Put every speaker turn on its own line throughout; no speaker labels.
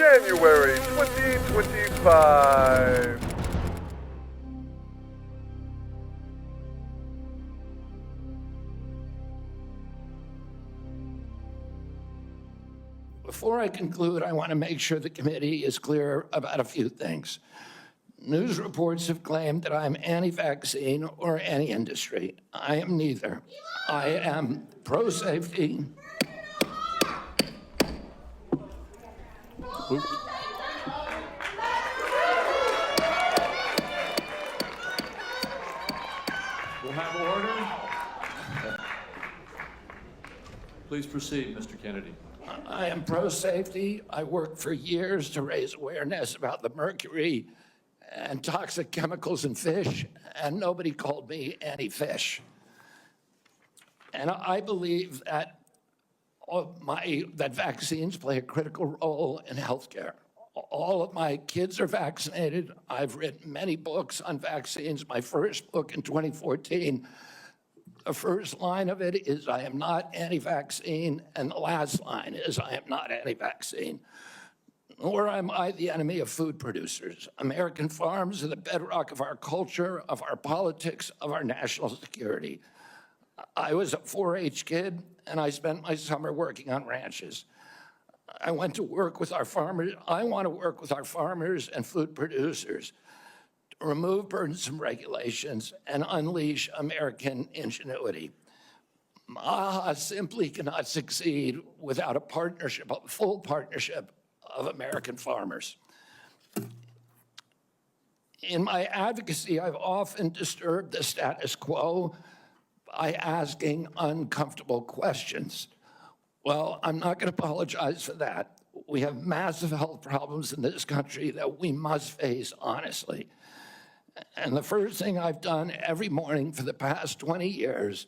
January 2025.
Before I conclude, I want to make sure the committee is clear about a few things. News reports have claimed that I'm anti-vaccine or anti-industry. I am neither. I am pro-safety.
We'll have order. Please proceed, Mr. Kennedy.
I am pro-safety. I worked for years to raise awareness about the mercury and toxic chemicals in fish, and nobody called me anti-fish. And I believe that that vaccines play a critical role in healthcare. All of my kids are vaccinated. I've written many books on vaccines. My first book in 2014, the first line of it is, I am not anti-vaccine, and the last line is, I am not anti-vaccine. Nor am I the enemy of food producers. American farms are the bedrock of our culture, of our politics, of our national security. I was a 4-H kid, and I spent my summer working on ranches. I went to work with our farmers. I want to work with our farmers and food producers to remove burdensome regulations and unleash American ingenuity. MAHA simply cannot succeed without a partnership, a full partnership of American farmers. In my advocacy, I've often disturbed the status quo by asking uncomfortable questions. Well, I'm not going to apologize for that. We have massive health problems in this country that we must face honestly. And the first thing I've done every morning for the past 20 years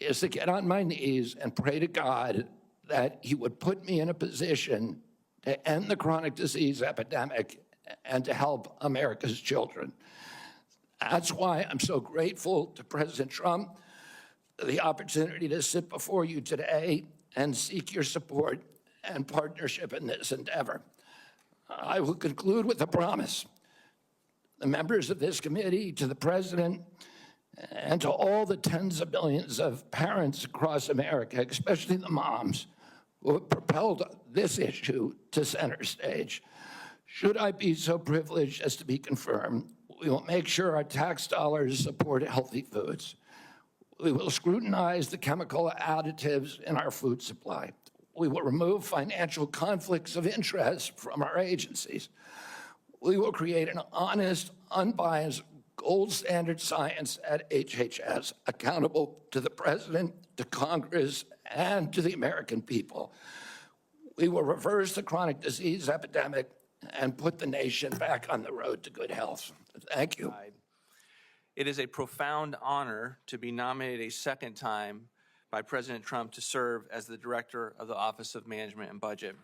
is to get on my knees and pray to God that he would put me in a position to end the chronic disease epidemic and to help America's children. That's why I'm so grateful to President Trump for the opportunity to sit before you today and seek your support and partnership in this endeavor. I will conclude with a promise. The members of this committee, to the president, and to all the tens of millions of parents across America, especially the moms, who have propelled this issue to center stage. Should I be so privileged as to be confirmed, we will make sure our tax dollars support healthy foods. We will scrutinize the chemical additives in our food supply. We will remove financial conflicts of interest from our agencies. We will create an honest, unbiased, gold standard science at HHS, accountable to the president, to Congress, and to the American people. We will reverse the chronic disease epidemic and put the nation back on the road to good health. Thank you.
It is a profound honor to be nominated a second time by President Trump to serve as the Director of the Office of Management and Budget.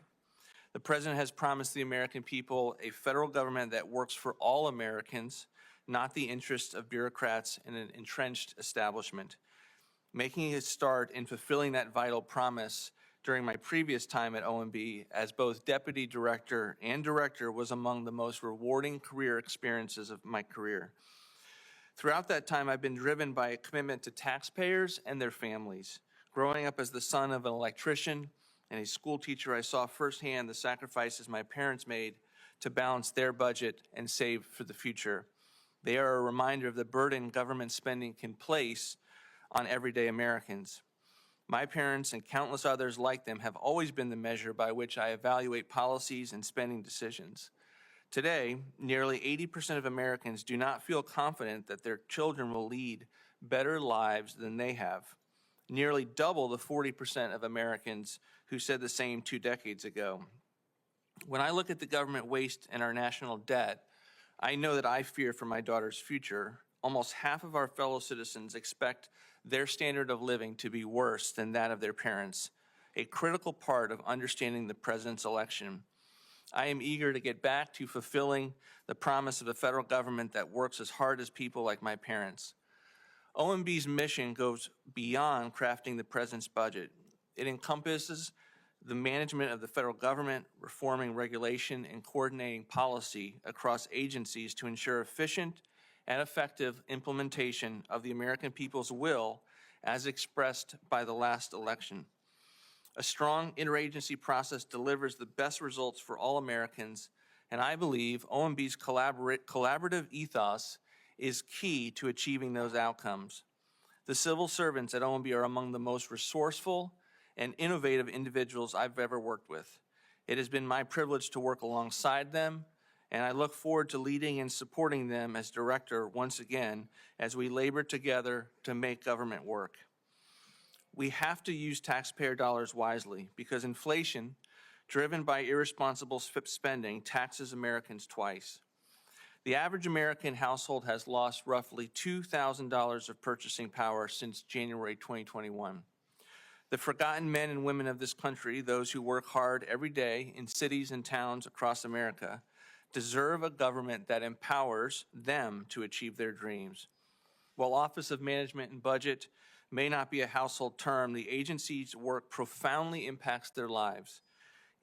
The President has promised the American people a federal government that works for all Americans, not the interests of bureaucrats and an entrenched establishment. Making his start in fulfilling that vital promise during my previous time at OMB as both Deputy Director and Director was among the most rewarding career experiences of my career. Throughout that time, I've been driven by a commitment to taxpayers and their families. Growing up as the son of an electrician and a school teacher, I saw firsthand the sacrifices my parents made to balance their budget and save for the future. They are a reminder of the burden government spending can place on everyday Americans. My parents and countless others like them have always been the measure by which I evaluate policies and spending decisions. Today, nearly 80% of Americans do not feel confident that their children will lead better lives than they have, nearly double the 40% of Americans who said the same 2 decades ago. When I look at the government waste and our national debt, I know that I fear for my daughter's future. Almost half of our fellow citizens expect their standard of living to be worse than that of their parents, a critical part of understanding the president's election. I am eager to get back to fulfilling the promise of a federal government that works as hard as people like my parents. OMB's mission goes beyond crafting the president's budget. It encompasses the management of the federal government, reforming regulation, and coordinating policy across agencies to ensure efficient and effective implementation of the American people's will as expressed by the last election. A strong interagency process delivers the best results for all Americans, and I believe OMB's collaborative ethos is key to achieving those outcomes. The civil servants at OMB are among the most resourceful and innovative individuals I've ever worked with. It has been my privilege to work alongside them, and I look forward to leading and supporting them as director once again as we labor together to make government work. We have to use taxpayer dollars wisely because inflation, driven by irresponsible spending, taxes Americans twice. The average American household has lost roughly $2,000 of purchasing power since January 2021. The forgotten men and women of this country, those who work hard every day in cities and towns across America, deserve a government that empowers them to achieve their dreams. While Office of Management and Budget may not be a household term, the agency's work profoundly impacts their lives.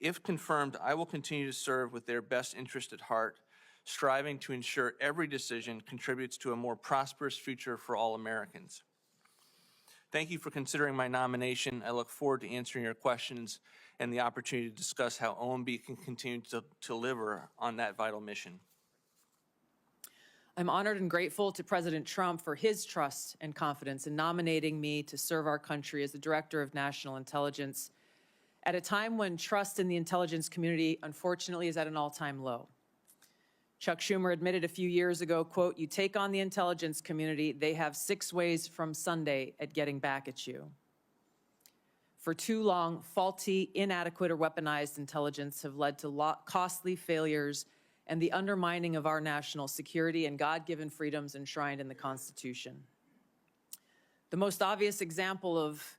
If confirmed, I will continue to serve with their best interest at heart, striving to ensure every decision contributes to a more prosperous future for all Americans. Thank you for considering my nomination. I look forward to answering your questions and the opportunity to discuss how OMB can continue to deliver on that vital mission.
I'm honored and grateful to President Trump for his trust and confidence in nominating me to serve our country as the Director of National Intelligence at a time when trust in the intelligence community, unfortunately, is at an all-time low. Chuck Schumer admitted a few years ago, quote, "You take on the intelligence community, they have 6 ways from Sunday at getting back at you." For too long, faulty, inadequate, or weaponized intelligence have led to costly failures and the undermining of our national security and God-given freedoms enshrined in the Constitution. The most obvious example of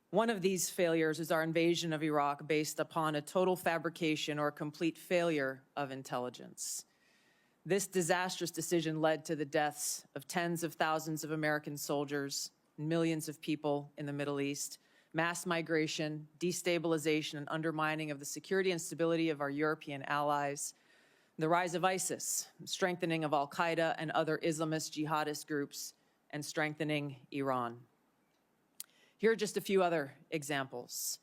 one of these failures is our invasion of Iraq based upon a total fabrication or complete failure of intelligence. This disastrous decision led to the deaths of tens of thousands of American soldiers, millions of people in the Middle East, mass migration, destabilization, and undermining of the security and stability of our European allies, the rise of ISIS, strengthening of al-Qaeda and other Islamist jihadist groups, and strengthening Iran. Here are just a few other examples.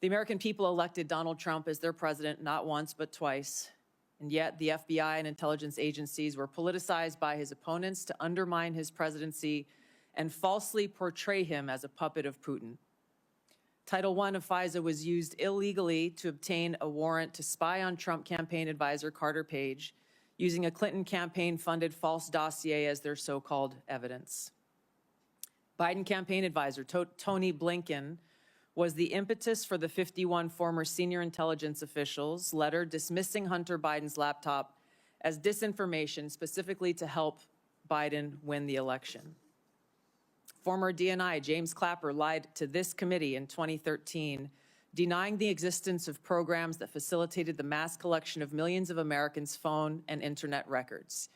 The American people elected Donald Trump as their president not once but twice, and yet the FBI and intelligence agencies were politicized by his opponents to undermine his presidency and falsely portray him as a puppet of Putin. Title I of FISA was used illegally to obtain a warrant to spy on Trump campaign advisor Carter Page, using a Clinton campaign-funded false dossier as their so-called evidence. Biden campaign advisor Tony Blinken was the impetus for the 51 former senior intelligence officials' letter dismissing Hunter Biden's laptop as disinformation specifically to help Biden win the election. Former DNI James Clapper lied to this committee in 2013, denying the existence of programs that facilitated the mass collection of millions of Americans' phone and internet records,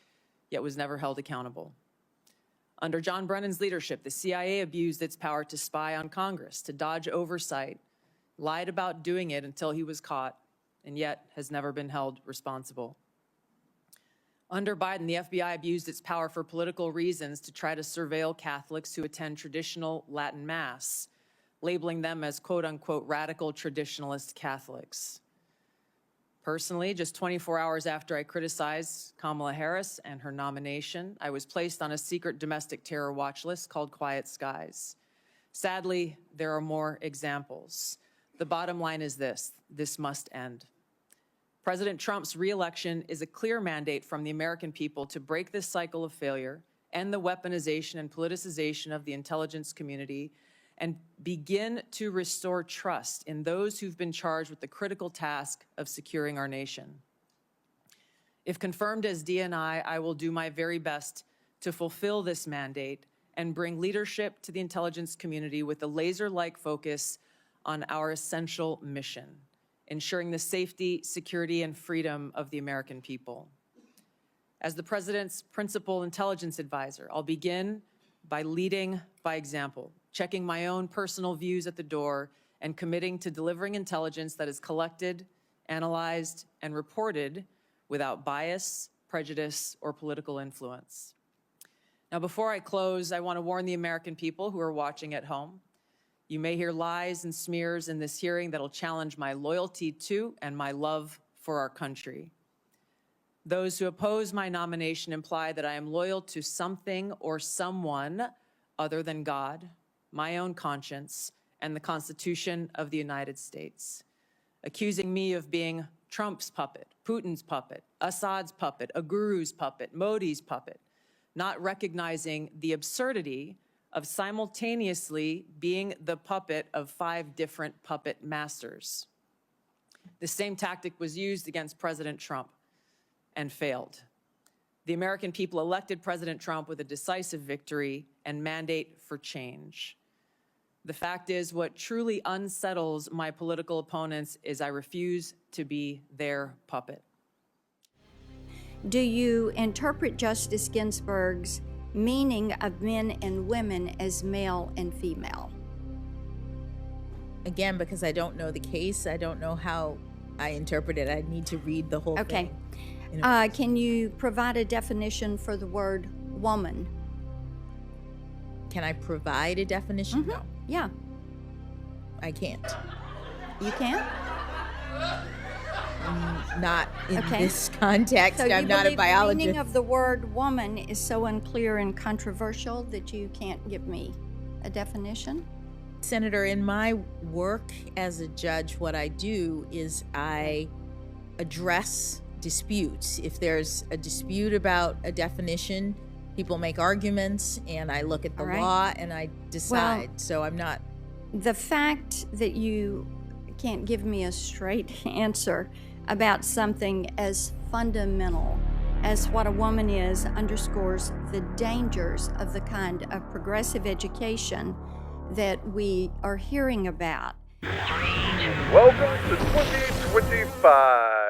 yet was never held accountable. Under John Brennan's leadership, the CIA abused its power to spy on Congress, to dodge oversight, lied about doing it until he was caught, and yet has never been held responsible. Under Biden, the FBI abused its power for political reasons to try to surveil Catholics who attend traditional Latin Mass, labeling them as quote-unquote radical traditionalist Catholics. Personally, just 24 hours after I criticized Kamala Harris and her nomination, I was placed on a secret domestic terror watch list called Quiet Skies. Sadly, there are more examples. The bottom line is this must end. President Trump's re-election is a clear mandate from the American people to break this cycle of failure, end the weaponization and politicization of the intelligence community, and begin to restore trust in those who've been charged with the critical task of securing our nation. If confirmed as DNI, I will do my very best to fulfill this mandate and bring leadership to the intelligence community with a laser-like focus on our essential mission, ensuring the safety, security, and freedom of the American people. As the President's principal intelligence advisor, I'll begin by leading by example, checking my own personal views at the door and committing to delivering intelligence that is collected, analyzed, and reported without bias, prejudice, or political influence. Now, before I close, I want to warn the American people who are watching at home. You may hear lies and smears in this hearing that'll challenge my loyalty to and my love for our country. Those who oppose my nomination imply that I am loyal to something or someone other than God, my own conscience, and the Constitution of the United States, accusing me of being Trump's puppet, Putin's puppet, Assad's puppet, a guru's puppet, Modi's puppet, not recognizing the absurdity of simultaneously being the puppet of 5 different puppet masters. The same tactic was used against President Trump and failed. The American people elected President Trump with a decisive victory and mandate for change. The fact is, what truly unsettles my political opponents is I refuse to be their puppet.
Do you interpret Justice Ginsburg's meaning of men and women as male and female?
Again, because I don't know the case, I don't know how I interpret it. I need to read the whole
Okay.
thing.
Can you provide a definition for the word woman?
Can I provide a definition? No,
Yeah,
I can't.
you can?
Not in
Okay.
this context.
So you
I'm not a
believe the
biologist.
meaning of the word woman is so unclear and controversial that you can't give me a definition?
Senator, in my work as a judge, what I do is I address disputes. If there's a dispute about a definition, people make arguments, and I look at the
All right.
law and I decide. So I'm not.
The fact that you can't give me a straight answer about something as fundamental as what a woman is underscores the dangers of the kind of progressive education that we are hearing about.
Welcome to 2025.